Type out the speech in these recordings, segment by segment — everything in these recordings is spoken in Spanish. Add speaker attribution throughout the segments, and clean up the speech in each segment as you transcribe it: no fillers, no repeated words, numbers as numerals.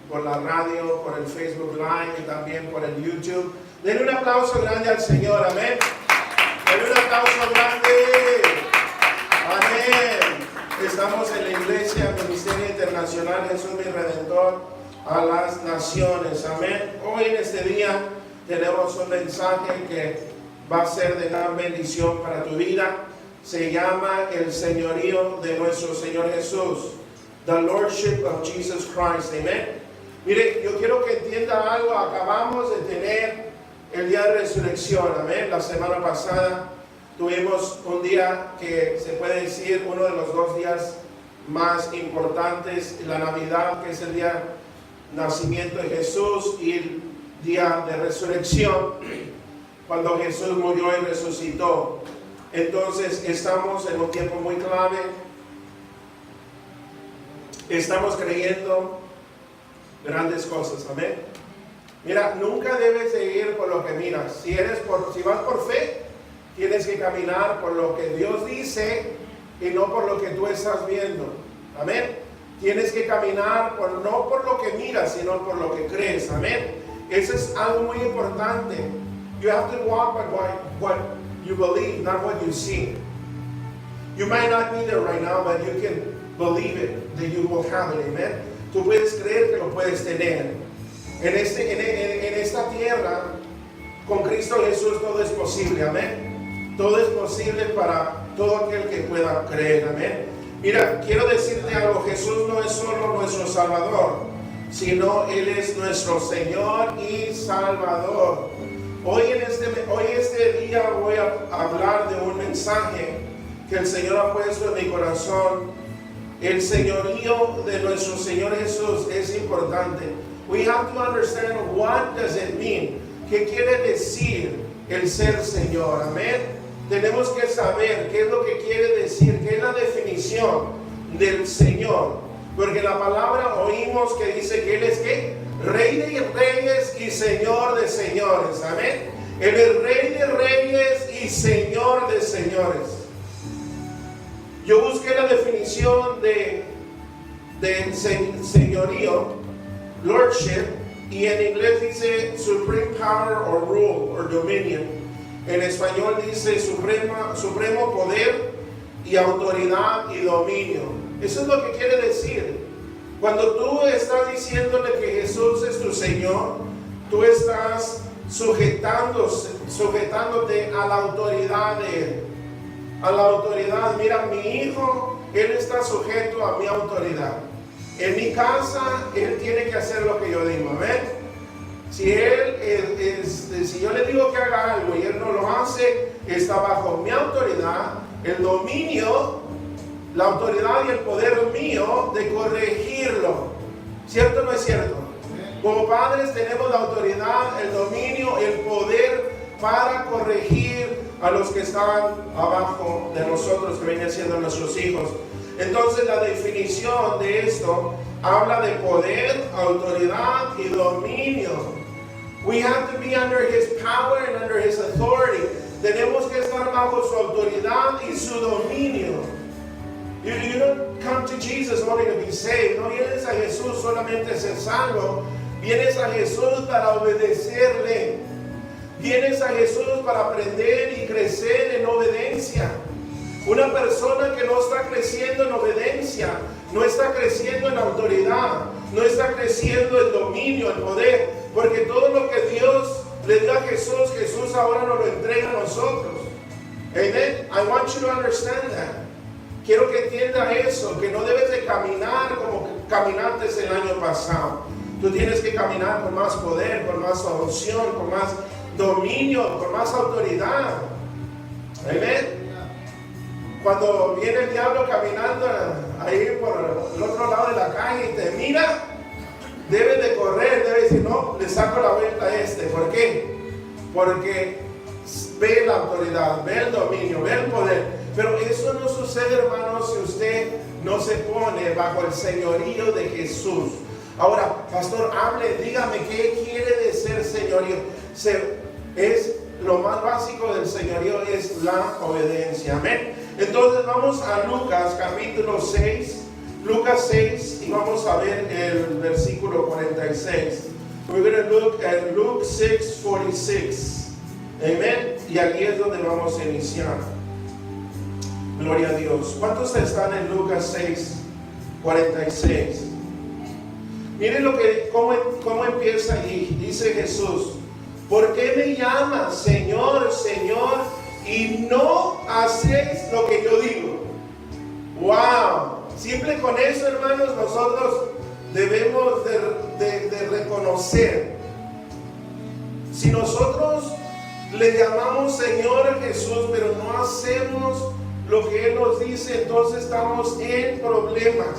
Speaker 1: por la radio, por el Facebook Live y también por el YouTube. Denle un aplauso grande al Señor, amén. Denle un aplauso grande. Amén. Estamos en la iglesia Ministerio Internacional Jesús mi Redentor a las naciones, amén. Hoy en este día tenemos un mensaje que va a ser de gran bendición para tu vida. Se llama el señorío de nuestro Señor Jesús. The Lordship of Jesus Christ, amén. Mire, yo quiero que entienda algo. Acabamos de tener el día de resurrección, amén. La semana pasada tuvimos un día que se puede decir uno de los 2 días más importantes, la Navidad, que es el día de nacimiento de Jesús, y el día de resurrección, cuando Jesús murió y resucitó. Entonces estamos en un tiempo muy clave. Estamos creyendo grandes cosas, amén. Mira, nunca debes de ir por lo que miras. Si vas por fe, tienes que caminar por lo que Dios dice y no por lo que tú estás viendo, amén. Tienes que caminar no por lo que miras, sino por lo que crees, amén. Eso es algo muy importante. You have to walk by what you believe, not what you see. You might not be there right now, but you can believe it, that you will have it, amen. Tú puedes creer que lo puedes tener. En esta tierra, con Cristo Jesús todo es posible, amén. Todo es posible para todo aquel que pueda creer, amén. Mira, quiero decirte algo. Jesús no es solo nuestro Salvador, sino Él es nuestro Señor y Salvador. Hoy este día voy a hablar de un mensaje que el Señor ha puesto en mi corazón. El señorío de nuestro Señor Jesús es importante. We have to understand what does it mean. ¿Qué quiere decir el ser Señor? Amén. Tenemos que saber qué es lo que quiere decir, qué es la definición del Señor. Porque la palabra oímos que dice que Él es ¿qué? Rey de reyes y Señor de señores. Amén. Él es Rey de reyes y Señor de señores. Yo busqué la definición de señorío, lordship, y en inglés dice supreme power or rule or dominion. En español dice supremo poder y autoridad y dominio. Eso es lo que quiere decir. Cuando tú estás diciéndole que Jesús es tu Señor, tú estás sujetándote a la autoridad de Él. A la autoridad. Mira, mi hijo, él está sujeto a mi autoridad. En mi casa, él tiene que hacer lo que yo digo, amén. Si yo le digo que haga algo y él no lo hace, está bajo mi autoridad, el dominio, la autoridad y el poder mío de corregirlo. ¿Cierto o no es cierto? Como padres tenemos la autoridad, el dominio, el poder para corregir a los que están abajo de nosotros, que vienen siendo nuestros hijos. Entonces la definición de esto habla de poder, autoridad y dominio. We have to be under His power and under His authority. Tenemos que estar bajo su autoridad y su dominio. You don't come to Jesus only to be saved. No vienes a Jesús solamente a ser salvo. Vienes a Jesús para obedecerle. Vienes a Jesús para aprender y crecer en obediencia. Una persona que no está creciendo en obediencia, no está creciendo en autoridad, no está creciendo en dominio, en poder, porque todo lo que Dios le dio a Jesús, Jesús ahora nos lo entrega a nosotros. Amen. I want you to understand that. Quiero que entienda eso, que no debes de caminar como caminaste el año pasado. Tú tienes que caminar con más poder, con más unción, con más dominio, con más autoridad. Amén. Cuando viene el diablo caminando ahí por el otro lado de la calle y te mira, debes de correr, debes decir, no, le saco la vuelta a este. ¿Por qué? Porque ve la autoridad, ve el dominio, ve el poder. Pero eso no sucede, hermanos, si usted no se pone bajo el señorío de Jesús. Ahora, pastor, hable, dígame, ¿qué quiere decir señorío? Es lo más básico del señorío, es la obediencia. Amén. Entonces vamos a Lucas capítulo 6, Lucas 6, y vamos a ver el versículo 46. We're going to look at Luke 6:46. Amen. Y aquí es donde vamos a iniciar. Gloria a Dios. ¿Cuántos están en Lucas 6:46? Miren cómo empieza allí. Dice Jesús: ¿por qué me llamas Señor, Señor, y no hacéis lo que yo digo? Wow. Simple con eso, hermanos, nosotros debemos de reconocer. Si nosotros le llamamos Señor a Jesús, pero no hacemos lo que Él nos dice, entonces estamos en problemas.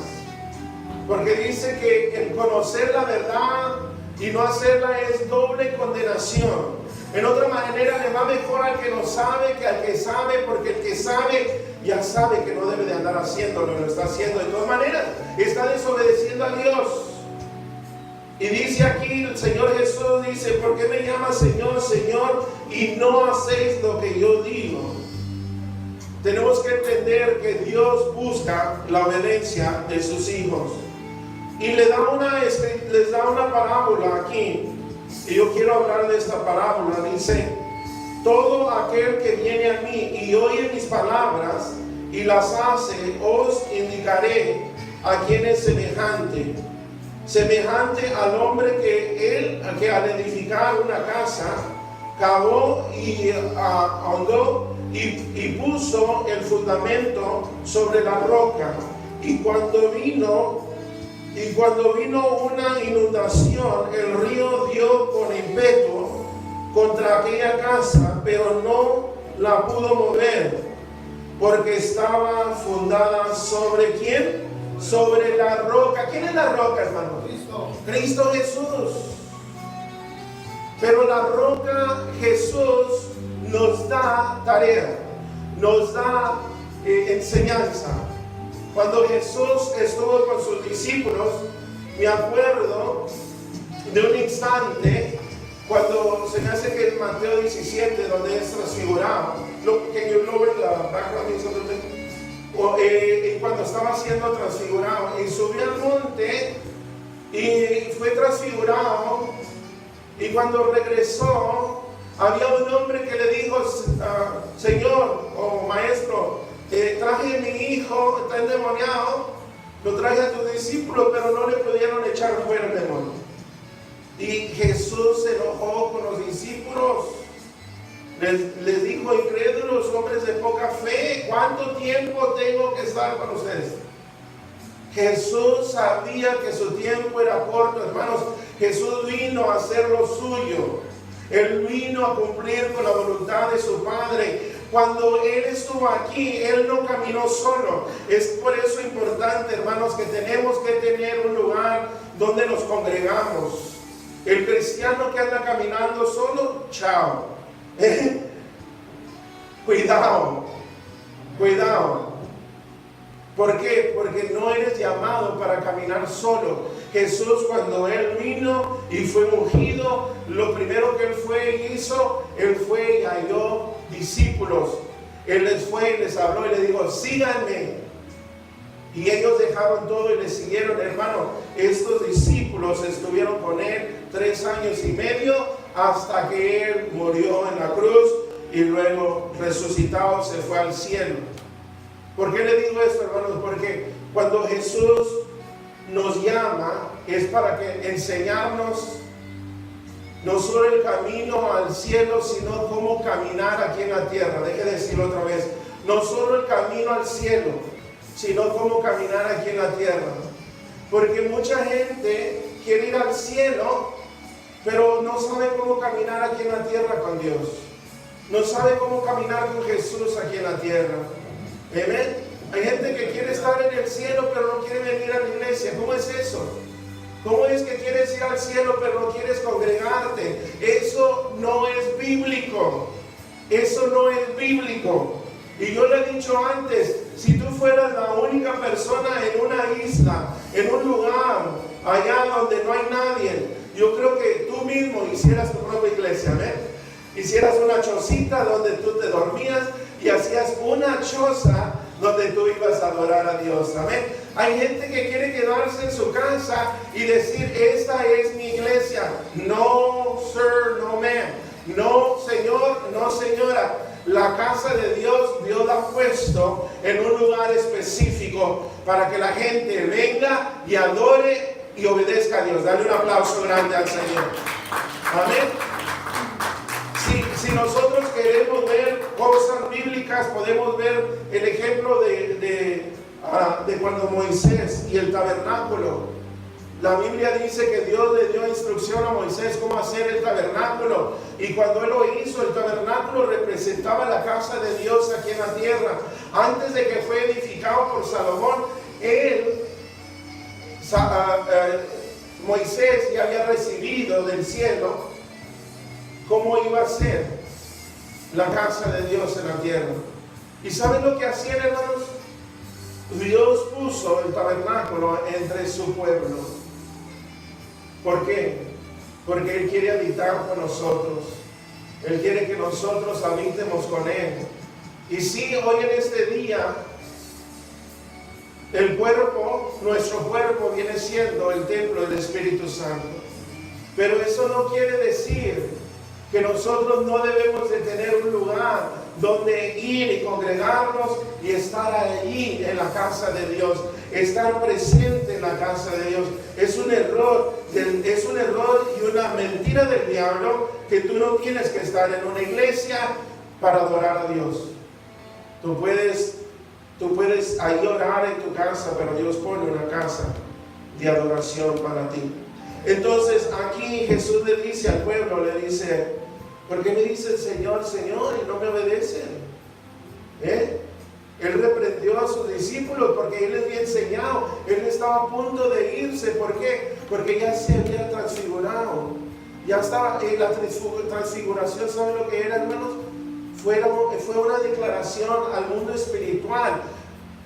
Speaker 1: Porque dice que el conocer la verdad y no hacerla es doble condenación. En otra manera, le va mejor al que no sabe que al que sabe, porque el que sabe ya sabe que no debe de andar haciéndolo, lo está haciendo de todas maneras, está desobedeciendo a Dios. Y dice aquí el Señor Jesús, dice: ¿por qué me llamas Señor, Señor, y no hacéis lo que yo digo? Tenemos que entender que Dios busca la obediencia de sus hijos. Y les da una parábola aquí. Y yo quiero hablar de esta parábola. Dice: todo aquel que viene a mí y oye mis palabras y las hace, os indicaré a quién es semejante. Semejante al hombre que al edificar una casa, cavó y ahondó y puso el fundamento sobre la roca. Y cuando vino una inundación, el río dio con ímpetu contra aquella casa, pero no la pudo mover, porque estaba fundada sobre ¿quién? Sobre la roca. ¿Quién es la roca, hermano? Cristo Jesús. Pero la roca, Jesús, nos da tarea, nos da enseñanza. Cuando Jesús estuvo con sus discípulos, me acuerdo de un instante cuando se me hace que en Mateo 17, donde es transfigurado, can you lower the background y cuando estaba siendo transfigurado, y subió al monte y fue transfigurado, y cuando regresó había un hombre que le dijo: Señor o Maestro, traje a mi hijo, está endemoniado, lo traje a tus discípulos, pero no le pudieron echar fuera el demonio. Y Jesús se enojó con los discípulos, les dijo: incrédulos, hombres de poca fe, ¿cuánto tiempo tengo que estar con ustedes? Jesús sabía que su tiempo era corto, hermanos. Jesús vino a hacer lo suyo. Él vino a cumplir con la voluntad de su Padre. Cuando Él estuvo aquí, Él no caminó solo. Es por eso importante, hermanos, que tenemos que tener un lugar donde nos congregamos. El cristiano que anda caminando solo, chao. Cuidado. ¿Por qué? Porque no eres llamado para caminar solo. Jesús, cuando Él vino y fue ungido, lo primero que Él fue y hizo, Él fue y halló discípulos. Él les fue y les habló y les dijo: síganme. Y ellos dejaron todo y le siguieron, hermano. Estos discípulos estuvieron con Él 3 años y medio hasta que Él murió en la cruz y luego resucitado se fue al cielo. ¿Por qué le digo esto, hermanos? Porque cuando Jesús nos llama es para que enseñarnos no solo el camino al cielo, sino cómo caminar aquí en la tierra. Deje de decirlo otra vez: no solo el camino al cielo, sino cómo caminar aquí en la tierra. Porque mucha gente quiere ir al cielo, pero no sabe cómo caminar aquí en la tierra con Dios. No sabe cómo caminar con Jesús aquí en la tierra. Amén. Hay gente que quiere estar en el cielo, pero no quiere venir a la iglesia. ¿Cómo es eso? ¿Cómo es que quieres ir al cielo, pero no quieres congregarte? Eso no es bíblico. Eso no es bíblico. Y yo le he dicho antes, si tú fueras la única persona en una isla, en un lugar allá donde no hay nadie, yo creo que tú mismo hicieras tu propia iglesia, ¿ves? Hicieras una chocita donde tú te dormías y hacías una choza donde tú ibas a adorar a Dios. Amén. Hay gente que quiere quedarse en su casa y decir, esta es mi iglesia. No, sir, no, ma'am. No, señor, no, señora. La casa de Dios, Dios la ha puesto en un lugar específico para que la gente venga y adore y obedezca a Dios. Dale un aplauso grande al Señor. Amén. Si nosotros queremos ver cosas bíblicas, podemos ver el ejemplo de cuando Moisés y el tabernáculo. La Biblia dice que Dios le dio instrucción a Moisés cómo hacer el tabernáculo. Y cuando él lo hizo, el tabernáculo representaba la casa de Dios aquí en la tierra. Antes de que fue edificado por Salomón, Moisés ya había recibido del cielo cómo iba a ser la casa de Dios en la tierra. ¿Y saben lo que hacían, hermanos? Dios puso el tabernáculo entre su pueblo. ¿Por qué? Porque Él quiere habitar con nosotros. Él quiere que nosotros habitemos con Él. Y sí, hoy en este día, el cuerpo, nuestro cuerpo viene siendo el templo del Espíritu Santo. Pero eso no quiere decir que nosotros no debemos de tener un lugar donde ir y congregarnos y estar allí en la casa de Dios, estar presente en la casa de Dios. Es un error y una mentira del diablo que tú no tienes que estar en una iglesia para adorar a Dios. Tú puedes ahí orar en tu casa, pero Dios pone una casa de adoración para ti. Entonces aquí Jesús le dice al pueblo, le dice, ¿por qué me dicen Señor, Señor y no me obedecen? Él reprendió a sus discípulos porque Él les había enseñado. Él estaba a punto de irse. ¿Por qué? Porque ya se había transfigurado. Ya estaba en la transfiguración. ¿Saben lo que era, hermanos? Fue una declaración al mundo espiritual.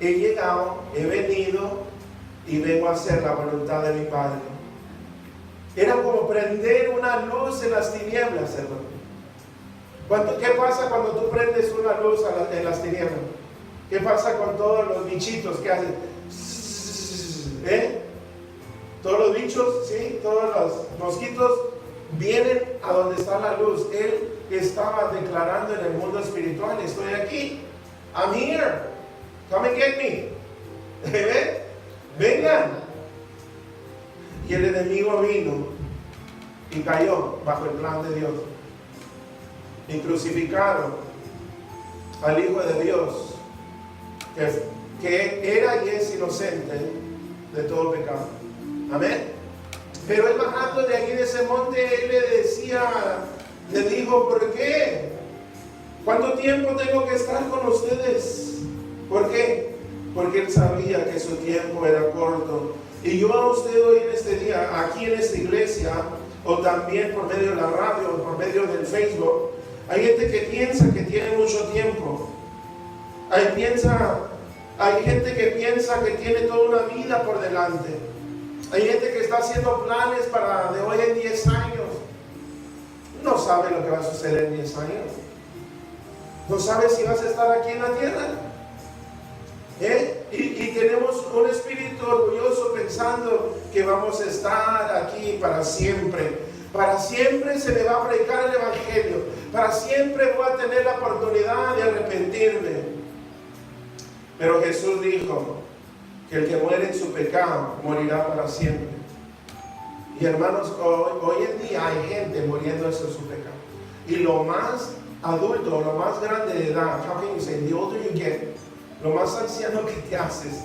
Speaker 1: He llegado, he venido y vengo a hacer la voluntad de mi Padre. Era como prender una luz en las tinieblas, hermano. ¿Qué pasa cuando tú prendes una luz en las tinieblas? ¿Qué pasa con todos los bichitos que hacen? Todos los bichos, ¿sí? Todos los mosquitos vienen a donde está la luz. Él estaba declarando en el mundo espiritual, estoy aquí. I'm here. Come and get me. Vengan. Y el enemigo vino y cayó bajo el plan de Dios. Y crucificaron al Hijo de Dios, que era y es inocente de todo pecado. Amén. Pero él, bajando de allí de ese monte, él le dijo, ¿por qué? ¿Cuánto tiempo tengo que estar con ustedes? ¿Por qué? Porque él sabía que su tiempo era corto. Y yo a usted hoy en este día, aquí en esta iglesia, o también por medio de la radio, o por medio del Facebook, hay gente que piensa que tiene mucho tiempo. Hay gente que piensa que tiene toda una vida por delante. Hay gente que está haciendo planes para de hoy en 10 años. No sabe lo que va a suceder en 10 años. No sabe si vas a estar aquí en la tierra. Y tenemos un espíritu orgulloso pensando que vamos a estar aquí para siempre. Para siempre se me va a predicar el evangelio. Para siempre voy a tener la oportunidad de arrepentirme. Pero Jesús dijo que el que muere en su pecado morirá para siempre. Y hermanos, hoy en día hay gente muriéndose en su pecado. Y lo más adulto, lo más grande de edad, how can you say, the older you get, lo más anciano que te haces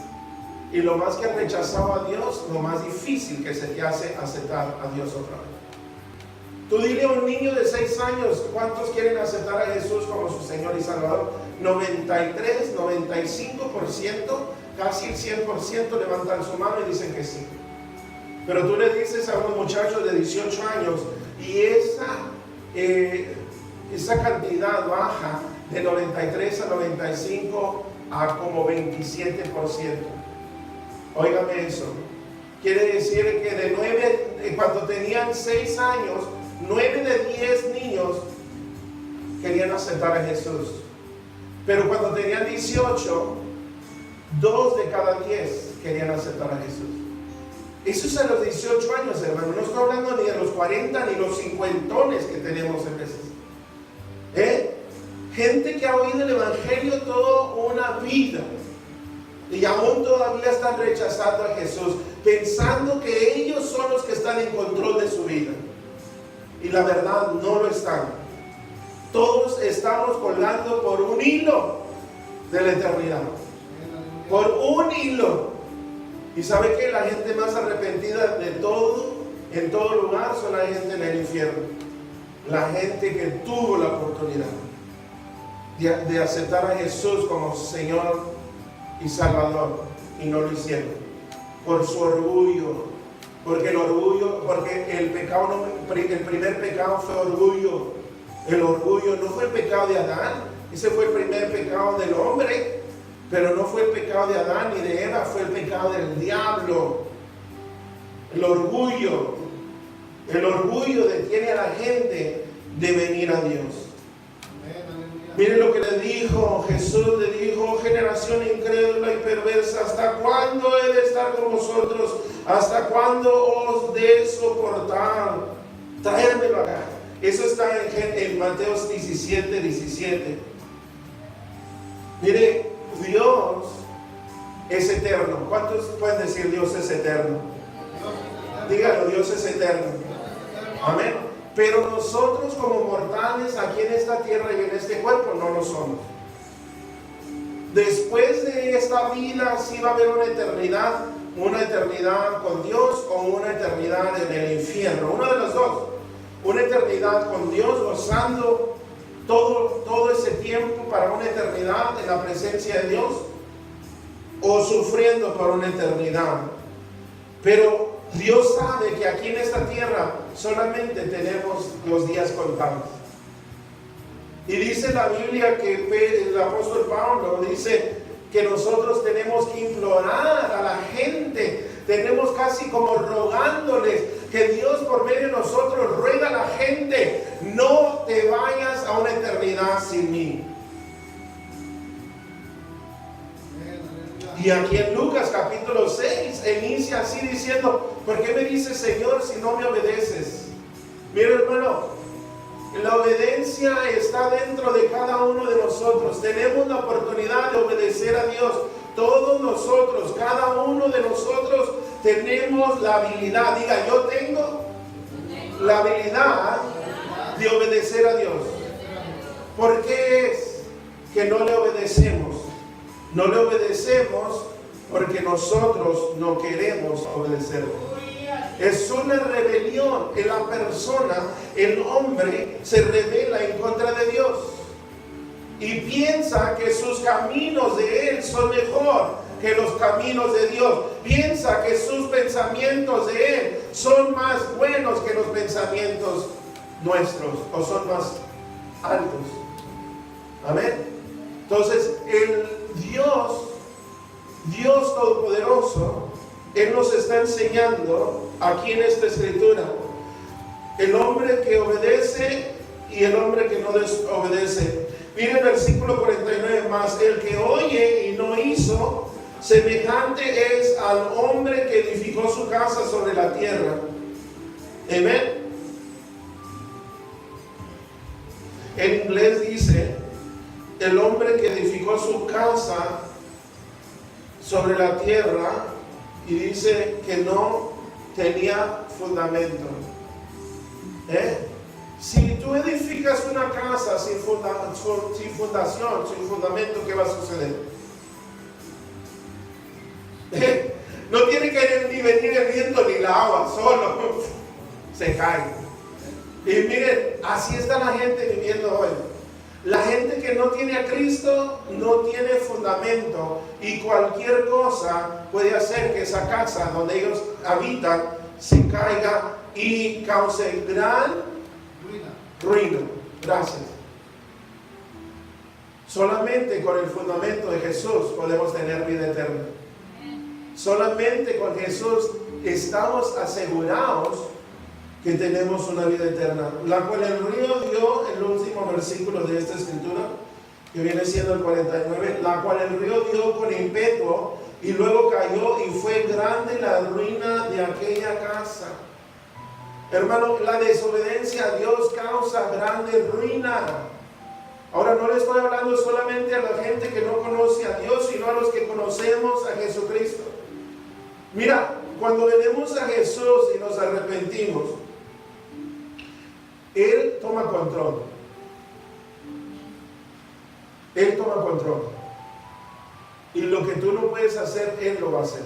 Speaker 1: y lo más que has rechazado a Dios, lo más difícil que se te hace aceptar a Dios otra vez. Tú dile a un niño de 6 años, ¿cuántos quieren aceptar a Jesús como su Señor y Salvador? 93, 95%, casi el 100% levantan su mano y dicen que sí. Pero tú le dices a unos muchachos de 18 años y esa cantidad baja de 93 a 95 a como 27%. Óigame eso. Quiere decir que cuando tenían 6 años, 9 de 10 niños querían aceptar a Jesús. Pero cuando tenían 18, 2 de cada 10 querían aceptar a Jesús. Eso es a los 18 años, hermano. No estoy hablando ni de los 40 ni los 50 que tenemos en veces. Gente que ha oído el Evangelio toda una vida y aún todavía están rechazando a Jesús, pensando que ellos son los que están en control de su vida. Y la verdad, no lo están. Todos estamos colgando por un hilo de la eternidad. Por un hilo. Y sabe que la gente más arrepentida de todo, en todo lugar, son la gente en el infierno. La gente que tuvo la oportunidad de aceptar a Jesús como Señor y Salvador y no lo hicieron por su orgullo. Porque el pecado, el primer pecado fue orgullo. El orgullo no fue el pecado de Adán, ese fue el primer pecado del hombre. Pero no fue el pecado de Adán ni de Eva, fue el pecado del diablo. El orgullo detiene a la gente de venir a Dios. Miren lo que le dijo Jesús, le dijo: generación incrédula y perversa, ¿hasta cuándo he de estar con vosotros? ¿Hasta cuándo os de soportar? Traérmelo acá. Eso está en Mateo 17. Mire, Dios es eterno. ¿Cuántos pueden decir Dios es eterno? Dígalo, Dios es eterno. Amén. Pero nosotros como mortales aquí en esta tierra y en este cuerpo no lo somos. Después de esta vida sí va a haber una eternidad con Dios o una eternidad en el infierno. Una de las dos. Una eternidad con Dios gozando todo ese tiempo para una eternidad en la presencia de Dios, o sufriendo por una eternidad. Pero Dios sabe que aquí en esta tierra solamente tenemos los días contados. Y dice la Biblia que el apóstol Pablo dice que nosotros tenemos que implorar a la gente, tenemos casi como rogándoles, que Dios por medio de nosotros ruega a la gente: no te vayas a una eternidad sin mí. Y aquí en Lucas capítulo 6 inicia así diciendo: ¿por qué me dices Señor si no me obedeces? Mira, hermano, la obediencia está dentro de cada uno de nosotros. Tenemos la oportunidad de obedecer a Dios. Todos nosotros, cada uno de nosotros tenemos la habilidad. Diga: yo tengo la habilidad de obedecer a Dios. ¿Por qué es que no le obedecemos? No le obedecemos porque nosotros no queremos obedecerlo. Es una rebelión en la persona. El hombre se rebela en contra de Dios y piensa que sus caminos de él son mejor que los caminos de Dios. Piensa que sus pensamientos de él son más buenos que los pensamientos nuestros, o son más altos. Amén. Entonces el Dios Todopoderoso, Él nos está enseñando aquí en esta escritura el hombre que obedece y el hombre que no desobedece. Miren el versículo 49 más: el que oye y no hizo, semejante es al hombre que edificó su casa sobre la tierra. Amén. En inglés dice: el hombre que edificó su casa sobre la tierra, y dice que no tenía fundamento. Si tú edificas una casa sin fundación, sin fundamento, ¿qué va a suceder? No tiene que ni venir el viento ni la agua, solo se cae. Y miren, así está la gente viviendo hoy. La gente que no tiene a Cristo no tiene fundamento, y cualquier cosa puede hacer que esa casa donde ellos habitan se caiga y cause gran ruina. Gracias. Solamente con el fundamento de Jesús podemos tener vida eterna. Solamente con Jesús estamos asegurados que tenemos una vida eterna, la cual el río dio, el último versículo de esta escritura, que viene siendo el 49, la cual el río dio con ímpetu y luego cayó y fue grande la ruina de aquella casa. Hermano, la desobediencia a Dios causa grande ruina. Ahora no le estoy hablando solamente a la gente que no conoce a Dios, sino a los que conocemos a Jesucristo. Mira, cuando venimos a Jesús y nos arrepentimos, Él toma control. Él toma control. Y lo que tú no puedes hacer, Él lo va a hacer.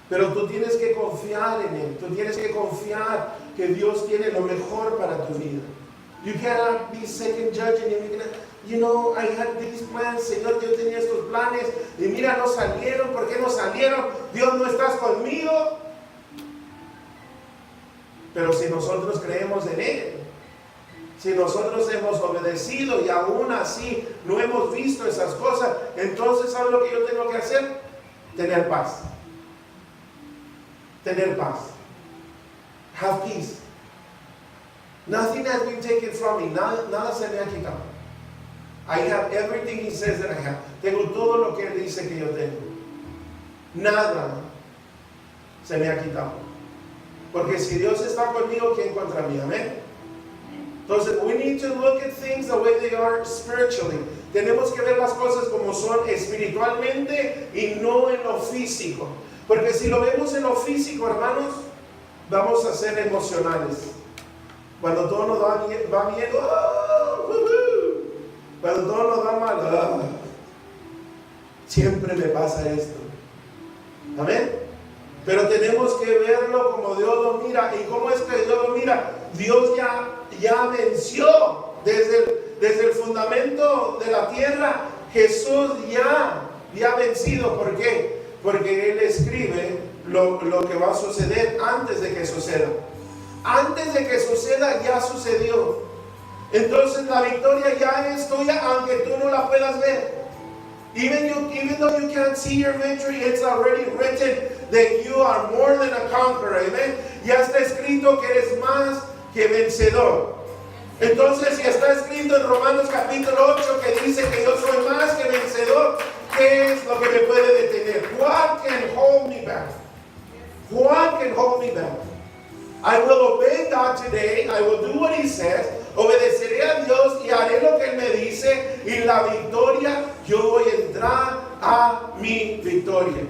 Speaker 1: Pero tú tienes que confiar en Él. Tú tienes que confiar que Dios tiene lo mejor para tu vida. You cannot be second judging Him. You know, I had these plans. Señor, yo tenía estos planes. Y mira, no salieron. ¿Por qué no salieron? Dios, no estás conmigo. Pero si nosotros creemos en Él, si nosotros hemos obedecido y aún así no hemos visto esas cosas, entonces ¿sabes lo que yo tengo que hacer? Tener paz. Tener paz. Have peace. Nothing has been taken from me. Nada se me ha quitado. I have everything He says that I have. Tengo todo lo que Él dice que yo tengo. Nada se me ha quitado. Porque si Dios está conmigo, ¿quién contra mí? Amén. Entonces, we need to look at things the way they are spiritually. Tenemos que ver las cosas como son espiritualmente y no en lo físico. Porque si lo vemos en lo físico, hermanos, vamos a ser emocionales. Cuando todo nos va bien, oh, cuando todo nos va mal, oh, siempre me pasa esto. Amén. Pero tenemos que verlo como Dios lo mira. ¿Y cómo es que Dios lo mira? Dios ya venció desde el fundamento de la tierra. Jesús ya vencido. ¿Por qué? Porque Él escribe lo que va a suceder antes de que suceda. Antes de que suceda, ya sucedió. Entonces la victoria ya es tuya, aunque tú no la puedas ver. Even though you can't see your victory, it's already written that you are more than a conqueror. Amen. Ya está escrito que eres más que vencedor. Entonces, si está escrito en Romanos capítulo 8 que dice que yo soy más que vencedor, ¿qué es lo que me puede detener? What can hold me back? What can hold me back? I will obey God today. I will do what He says. Obedeceré a Dios y haré lo que Él me dice. Y la victoria, yo voy a entrar a mi victoria.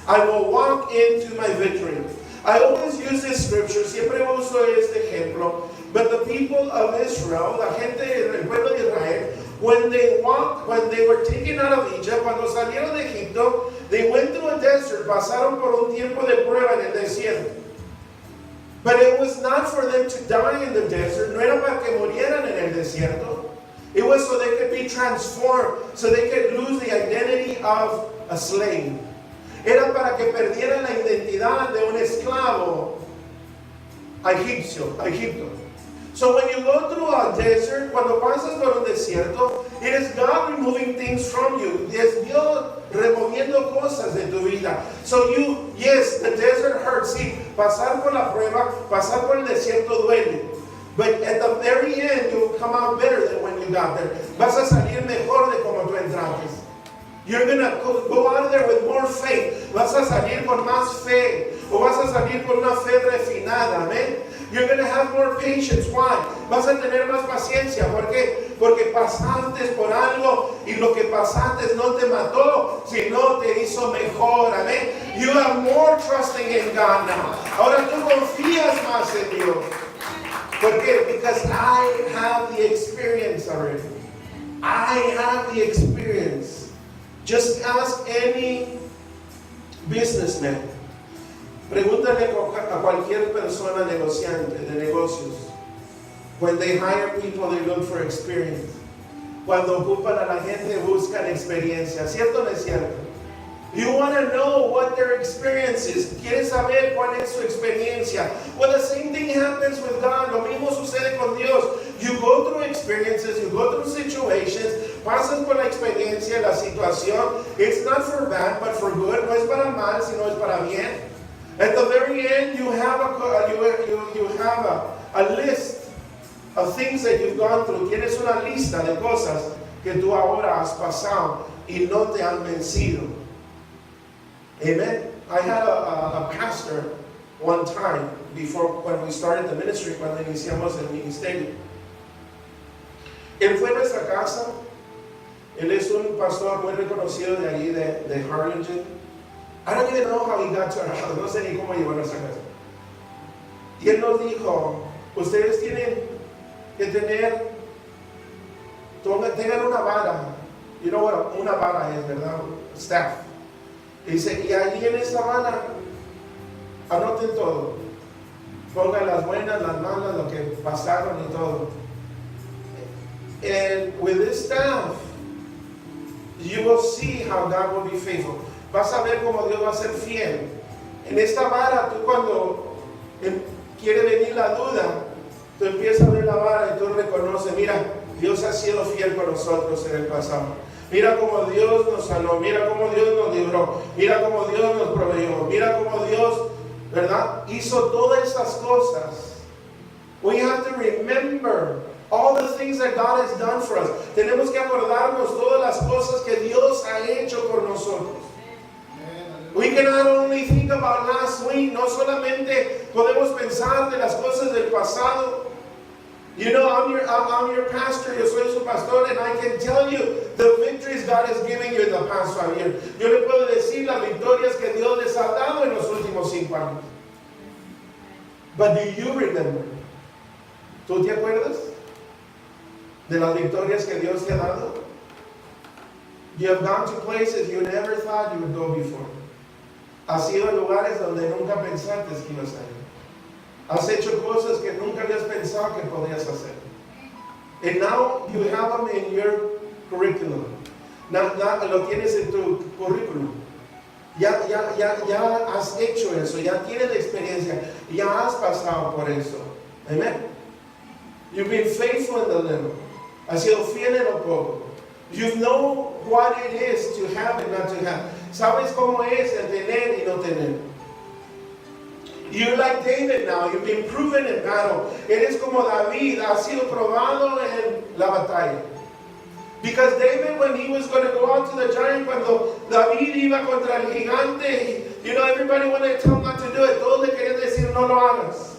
Speaker 1: I will walk into my victory. I always use this scripture. Siempre uso este ejemplo. But the people of Israel, la gente del pueblo de Israel, when they were taken out of Egypt, cuando salieron de Egipto, they went through a desert. Pasaron por un tiempo de prueba en el desierto. But it was not for them to die in the desert. No era para que murieran en el desierto. It was so they could be transformed, so they could lose the identity of a slave. Era para que perdieran la identidad de un esclavo egipcio. So when you go through a desert, cuando pasas por un desierto, it is God removing things from you. Es Dios removiendo cosas de tu vida. So yes, the desert hurts. Sí, pasar por la prueba, pasar por el desierto duele. But at the very end, you will come out better than when you got there. Vas a salir mejor de como tú entraste. You're going to go out of there with more faith. Vas a salir con más fe. O vas a salir con una fe refinada. Amén. You're going to have more patience. Why? Vas a tener más paciencia. ¿Por qué? Porque pasaste por algo y lo que pasaste no te mató, sino te hizo mejor. Amén. You have more trusting in God now. Ahora tú confías más en Dios. ¿Por qué? Because I have the experience already. I have the experience. Just ask any businessman. Pregúntale a cualquier persona negociante de negocios. When they hire people, they look for experience. Cuando ocupan a la gente, buscan experiencia. ¿Cierto o no es cierto? You want to know what their experience is. ¿Quieres saber cuál es su experiencia? Well, the same thing happens with God. Lo mismo sucede con Dios. You go through experiences, you go through situations, pasas por la experiencia, la situación. It's not for bad, but for good. No es para mal, sino es para bien. At the very end, you have a list of things that you've gone through. Tienes una lista de cosas que tú ahora has pasado y no te han vencido. Amen. I had a pastor one time before when we started the ministry, cuando iniciamos el ministerio. Él fue a nuestra casa. Él es un pastor muy reconocido de allí, de Harlingen. I don't even know how he got to our house. No sé ni cómo llegó a nuestra casa. Y él nos dijo, ustedes tienen que tengan una vara. You know what una vara es, ¿verdad? Staff. Y dice, y allí en esa vara, anoten todo. Pongan las buenas, las malas, lo que pasaron y todo. And with this staff, you will see how God will be faithful. Vas a ver cómo Dios va a ser fiel. En esta vara, tú cuando quiere venir la duda, tú empiezas a ver la vara y tú reconoces, mira, Dios ha sido fiel con nosotros en el pasado. Mira cómo Dios nos sanó, mira cómo Dios nos libró, mira cómo Dios nos proveyó, mira cómo Dios, ¿verdad? Hizo todas esas cosas. We have to remember all the things that God has done for us. Tenemos que acordarnos todas las cosas que Dios ha hecho por nosotros. We cannot only think about last week. No solamente podemos pensar de las cosas del pasado. You know, I'm your pastor, yo soy su pastor, and I can tell you the victories God has given you in the past 5 years. Yo le puedo decir las victorias que Dios les ha dado en los últimos 5 años. But do you remember? ¿Tú te acuerdas de las victorias que Dios te ha dado? You have gone to places you never thought you would go before. Has ido a lugares donde nunca pensaste que ibas a ir. Has hecho cosas que nunca habías pensado que podías hacer. And now you have them in your curriculum. Lo tienes en tu currículum. Ya has hecho eso, ya tienes la experiencia, ya has pasado por eso. Amen. You've been faithful in the little. Has sido fiel en lo poco. You know what it is to have and not to have. Sabes cómo es el tener y no tener. You're like David now. You've been proven in battle. Eres como David. Has sido probado en la batalla. Because David, when he was going to go out to the giant, cuando David iba contra el gigante, you know, everybody wanted to tell him not to do it. Todos le querían decir, no lo hagas.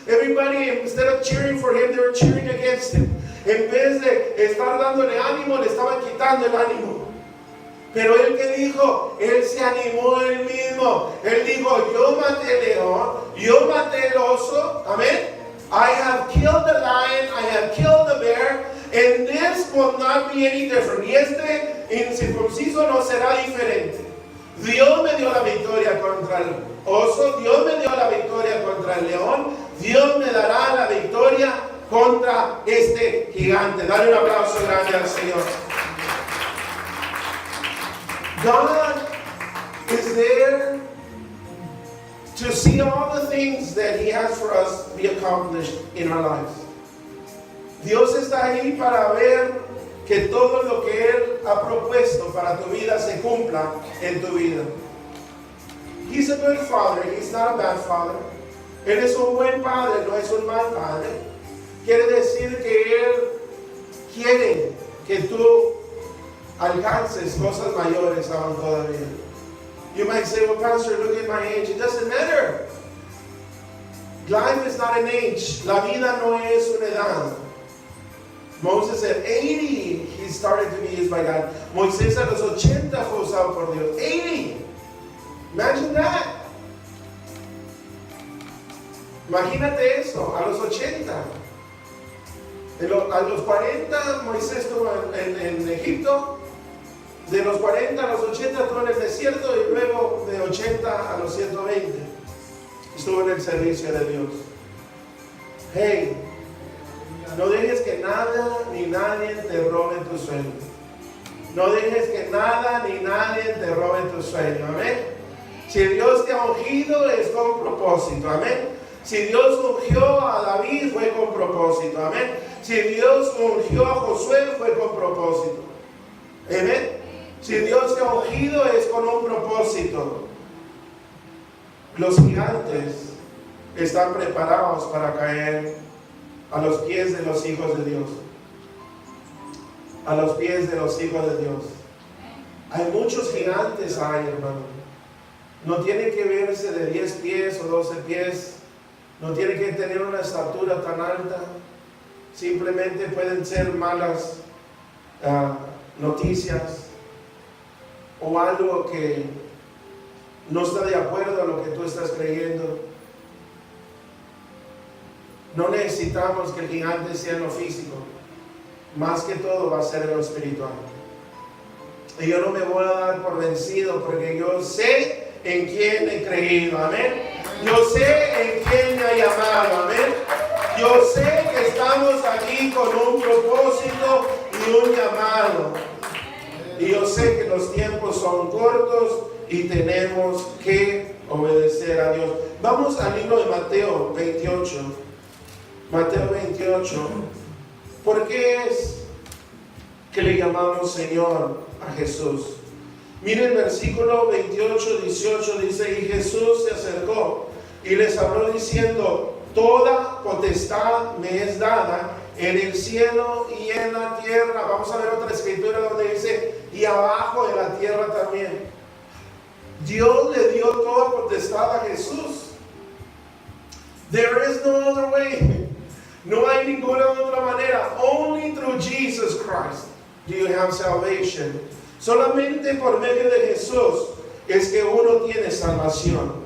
Speaker 1: Everybody, instead of cheering for him, they were cheering against him. En vez de estar dándole ánimo, le estaban quitando el ánimo. Pero él que dijo, él se animó él mismo. Él dijo, yo maté el león, yo maté el oso. Amén. I have killed the lion, I have killed the bear, and this will not be any different. Y este incircunciso no será diferente. Dios me dio la victoria contra el oso, Dios me dio la victoria contra el león, Dios me dará la victoria contra este gigante. Dale un aplauso grande al Señor. God is there to see all the things that He has for us be accomplished in our lives. Dios está ahí para ver que todo lo que Él ha propuesto para tu vida se cumpla en tu vida. He's a good father. He's not a bad father. Él es un buen padre, no es un mal padre. Quiere decir que Él quiere que tú alcances cosas mayores aún todavía. You might say, well, Pastor, look at my age. It doesn't matter. Life is not an age. La vida no es una edad. Moses at 80, he started to be used by God. Moisés a los 80 fue usado por Dios. 80. Imagine that. Imagínate eso, a los 80. A los 40 Moisés estuvo en Egipto. De los 40 a los 80 estuvo en el desierto y luego de 80 a los 120 estuvo en el servicio de Dios. Hey, no dejes que nada ni nadie te robe tu sueño. No dejes que nada ni nadie te robe tu sueño. Amén. Si Dios te ha ungido es con propósito. Amén. Si Dios ungió a David fue con propósito. Amén. Si Dios ungió a Josué fue con propósito. Amén. Si Dios te ha ungido es con un propósito. Los gigantes están preparados para caer a los pies de los hijos de Dios. a los pies de los hijos de Dios. Hay muchos gigantes ahí, hermano. No tiene que verse de 10 pies o 12 pies. No tiene que tener una estatura tan alta. Simplemente pueden ser malas noticias o algo que no está de acuerdo a lo que tú estás creyendo. No necesitamos que el gigante sea en lo físico. Más que todo va a ser en lo espiritual. Y yo no me voy a dar por vencido porque yo sé en quién he creído. Amén. Yo sé en quién me ha llamado. Amén. Yo sé que estamos aquí con un propósito y un llamado. Y yo sé que los tiempos son cortos y tenemos que obedecer a Dios. Vamos al libro de Mateo 28. Mateo 28. ¿Por qué es que le llamamos Señor a Jesús? Mire el versículo 28, 18 dice: y Jesús se acercó y les habló diciendo: toda potestad me es dada en el cielo y en la tierra. Vamos a ver otra escritura donde dice: y abajo de la tierra también. Dios le dio toda potestad a Jesús. There is no other way. No hay ninguna otra manera. Only through Jesus Christ do you have salvation. Solamente por medio de Jesús es que uno tiene salvación.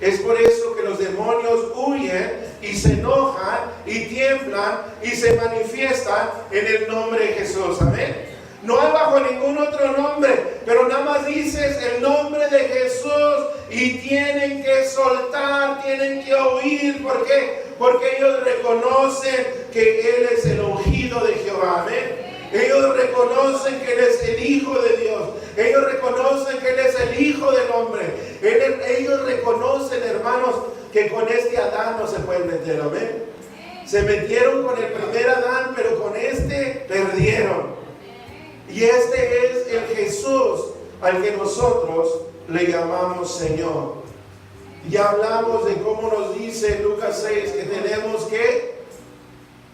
Speaker 1: Es por eso que los demonios huyen y se enojan y tiemblan y se manifiestan en el nombre de Jesús. Amén. No hay bajo ningún otro nombre, pero nada más dices el nombre de Jesús y tienen que soltar, tienen que oír. ¿Por qué? Porque ellos reconocen que Él es el ungido de Jehová. Amén. Ellos reconocen que Él es el Hijo de Dios. Ellos reconocen que Él es el Hijo del hombre. Ellos reconocen, hermanos, que con este Adán no se pueden meter. Amén. Se metieron con el primer Adán, pero con este perdieron. Y este es el Jesús al que nosotros le llamamos Señor. Ya hablamos de cómo nos dice Lucas 6 que tenemos que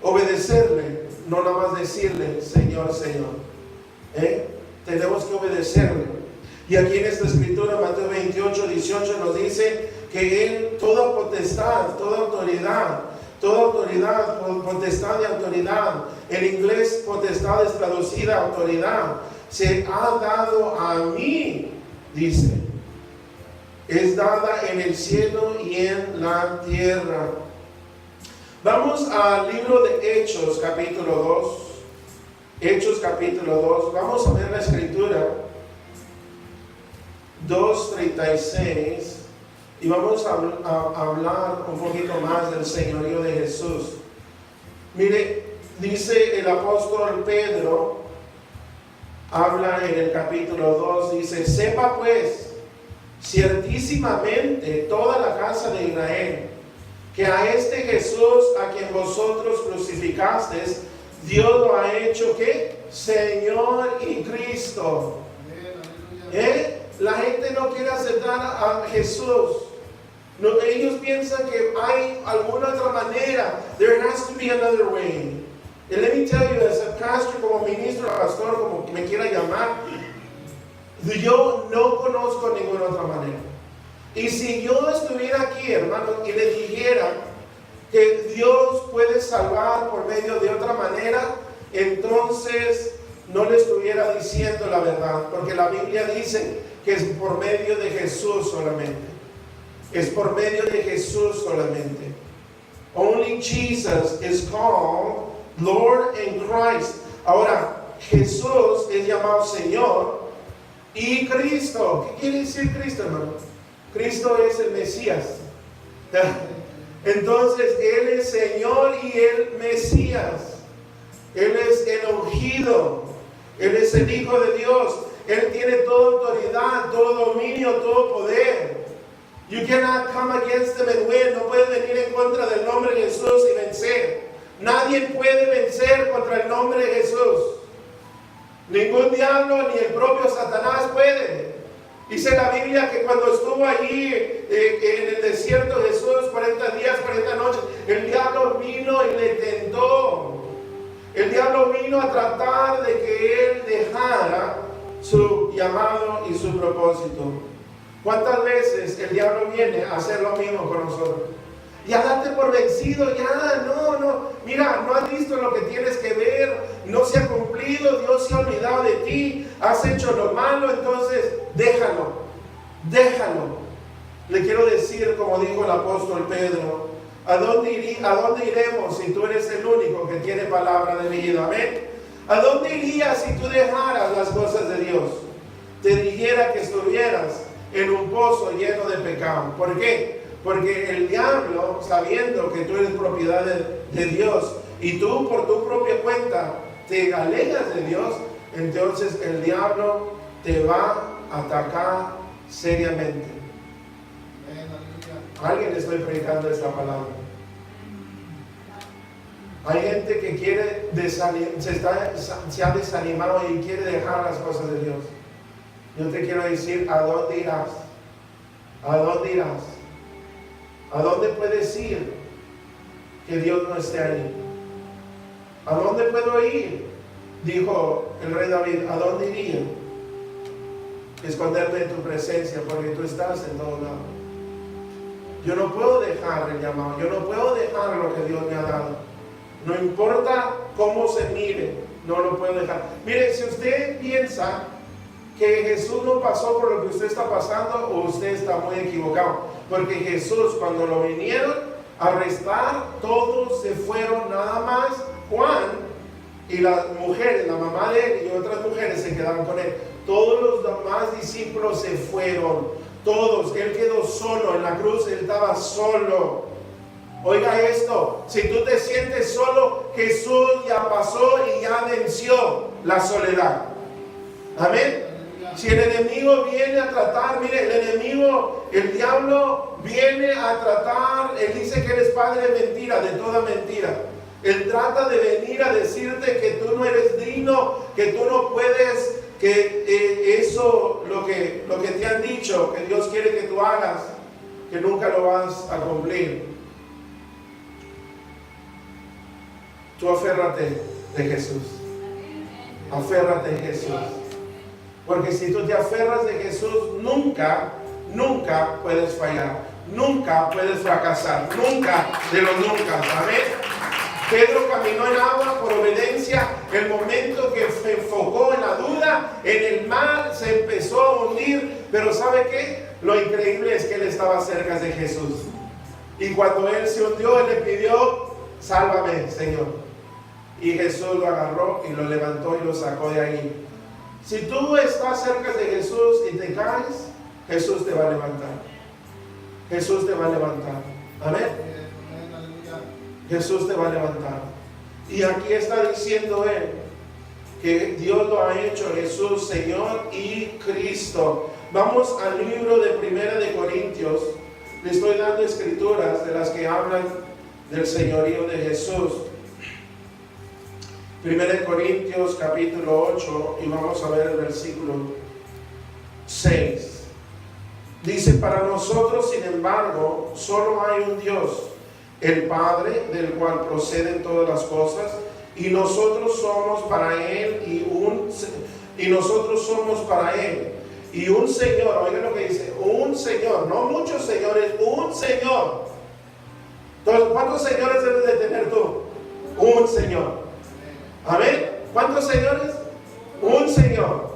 Speaker 1: obedecerle, no nada más decirle Señor, Señor. Tenemos que obedecerle. Y aquí en esta escritura, Mateo 28, 18 nos dice que Él, toda potestad, toda autoridad, potestad y autoridad. En inglés, potestad es traducida a autoridad. Se ha dado a mí, dice. Es dada en el cielo y en la tierra. Vamos al libro de Hechos, capítulo 2. Hechos, capítulo 2. Vamos a ver la escritura. 2:36. Y vamos a hablar un poquito más del señorío de Jesús. Mire, dice el apóstol Pedro, habla en el capítulo 2, dice: sepa pues ciertísimamente toda la casa de Israel, que a este Jesús a quien vosotros crucificasteis, Dios lo ha hecho ¿qué? Señor y Cristo. La gente no quiere aceptar a Jesús. No, ellos piensan que hay alguna otra manera. There has to be another way. And let me tell you, as a pastor, como ministro, pastor, como me quiera llamar, yo no conozco ninguna otra manera. Y si yo estuviera aquí, hermano, y le dijera que Dios puede salvar por medio de otra manera, entonces no le estuviera diciendo la verdad, porque la Biblia dice que es por medio de Jesús solamente. Es por medio de Jesús solamente. Only Jesus is called Lord and Christ. Ahora, Jesús es llamado Señor y Cristo. ¿Qué quiere decir Cristo, hermano? Cristo es el Mesías. Entonces, Él es Señor y el Mesías. Él es el ungido. Él es el Hijo de Dios. Él tiene toda autoridad, todo dominio, todo poder. You cannot come against them and win. No puedes venir en contra del nombre de Jesús y vencer. Nadie puede vencer contra el nombre de Jesús. Ningún diablo ni el propio Satanás puede. Dice la Biblia que cuando estuvo allí en el desierto Jesús 40 días, 40 noches, el diablo vino y le tentó. El diablo diablo vino a tratar de que él dejara su llamado y su propósito. ¿Cuántas veces el diablo viene a hacer lo mismo con nosotros? Ya date por vencido, ya, no, mira, no has visto lo que tienes que ver, no se ha cumplido, Dios se ha olvidado de ti, has hecho lo malo, entonces déjalo. Le quiero decir, como dijo el apóstol Pedro, ¿a dónde iremos si tú eres el único que tiene palabra de vida? Amén. ¿A dónde irías si tú dejaras las cosas de Dios? Te dijera que estuvieras en un pozo lleno de pecado. ¿Por qué? Porque el diablo, sabiendo que tú eres propiedad de Dios y tú por tu propia cuenta te alejas de Dios, entonces el diablo te va a atacar seriamente. ¿Alguien le estoy predicando esta palabra? Hay gente que quiere se ha desanimado y quiere dejar las cosas de Dios. Yo te quiero decir, ¿a dónde irás? ¿A dónde irás? ¿A dónde puedes ir que Dios no esté ahí? ¿A dónde puedo ir? Dijo el rey David, ¿a dónde iría? Esconderme en tu presencia, porque tú estás en todo lado. Yo no puedo dejar el llamado, yo no puedo dejar lo que Dios me ha dado. No importa cómo se mire, no lo puedo dejar. Mire, si usted piensa que Jesús no pasó por lo que usted está pasando, o usted está muy equivocado. Porque Jesús, cuando lo vinieron a arrestar, todos se fueron, nada más Juan y las mujeres, la mamá de él y otras mujeres se quedaron con él. Todos los demás discípulos se fueron, todos. Él quedó solo en la cruz, él estaba solo. Oiga esto, si tú te sientes solo, Jesús ya pasó y ya venció la soledad. Amén. Si el enemigo viene a tratar, mire, el diablo viene a tratar, él dice que eres padre de mentira, de toda mentira. Él trata de venir a decirte que tú no eres digno, que tú no puedes, que eso, lo que te han dicho, que Dios quiere que tú hagas, que nunca lo vas a cumplir. Tú aférrate de Jesús. Aférrate de Jesús. Porque si tú te aferras de Jesús, nunca puedes fallar. Nunca puedes fracasar. Nunca de los nunca. Amén. Pedro caminó en agua por obediencia. El momento que se enfocó en la duda, en el mar, se empezó a hundir. Pero ¿sabe qué? Lo increíble es que él estaba cerca de Jesús. Y cuando él se hundió, él le pidió, sálvame, Señor. Y Jesús lo agarró y lo levantó y lo sacó de ahí. Si tú estás cerca de Jesús y te caes, Jesús te va a levantar. Jesús te va a levantar. Amén. Jesús te va a levantar. Y aquí está diciendo él que Dios lo ha hecho Jesús Señor y Cristo. Vamos al libro de 1 de Corintios. Le estoy dando escrituras de las que hablan del señorío de Jesús. 1 Corintios capítulo 8 y vamos a ver el versículo 6. Dice, para nosotros sin embargo solo hay un Dios, el Padre, del cual proceden todas las cosas, y nosotros somos para Él y nosotros somos para Él. Y un Señor, oigan lo que dice, un Señor, no muchos señores, un Señor. Entonces, ¿cuántos señores debes de tener tú? Un Señor. Amén. ¿Cuántos señores? Un Señor.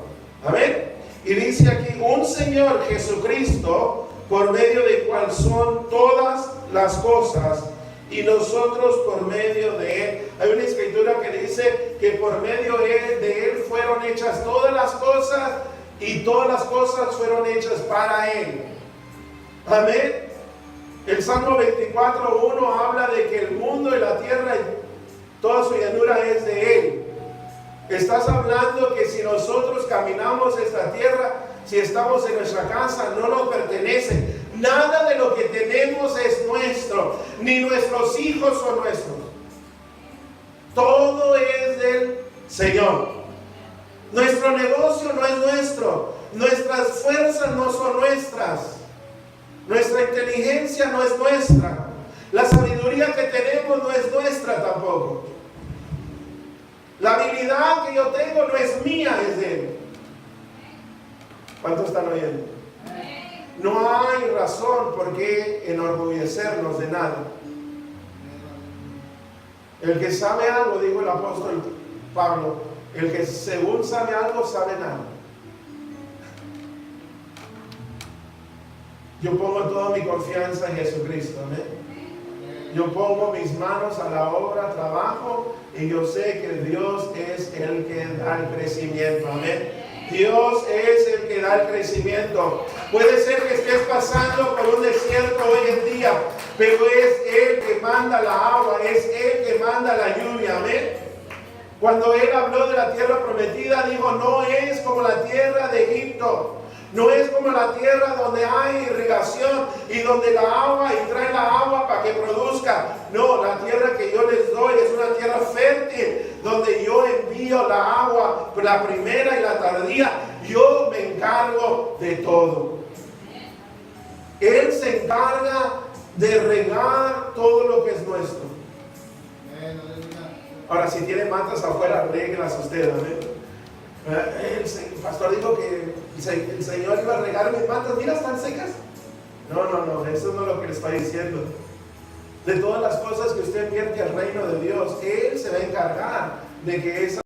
Speaker 1: Amén. Y dice aquí, un Señor Jesucristo, por medio del cual son todas las cosas, y nosotros por medio de Él. Hay una escritura que dice que por medio de Él fueron hechas todas las cosas, y todas las cosas fueron hechas para Él. Amén. El Salmo 24:1 habla de que el mundo y la tierra y toda su llanura es de Él. Estás hablando que si nosotros caminamos esta tierra, si estamos en nuestra casa, no nos pertenece. Nada de lo que tenemos es nuestro, ni nuestros hijos son nuestros. Todo es del Señor. Nuestro negocio no es nuestro. Nuestras fuerzas no son nuestras. Nuestra inteligencia no es nuestra. La sabiduría que tenemos no es nuestra tampoco. La habilidad que yo tengo no es mía, es de Él. ¿Cuántos están oyendo? No hay razón por qué enorgullecernos de nada. El que sabe algo, dijo el apóstol Pablo, el que según sabe algo, sabe nada. Yo pongo toda mi confianza en Jesucristo, amén. Yo pongo mis manos a la obra, trabajo, y yo sé que Dios es el que da el crecimiento, amén. Dios es el que da el crecimiento. Puede ser que estés pasando por un desierto hoy en día, pero es Él que manda la agua, es Él que manda la lluvia, amén. Cuando Él habló de la tierra prometida, dijo, no es como la tierra de Egipto. No es como la tierra donde hay irrigación y donde la agua y trae la agua para que produzca. No, la tierra que yo les doy es una tierra fértil donde yo envío la agua, la primera y la tardía. Yo me encargo de todo. Él se encarga de regar todo lo que es nuestro. Ahora, si tiene matas afuera, réglas usted, amén. El pastor dijo que el Señor iba a regar mis matas. Mira, están secas. No, eso no es lo que le estoy diciendo. De todas las cosas que usted invierte al reino de Dios, Él se va a encargar de que esa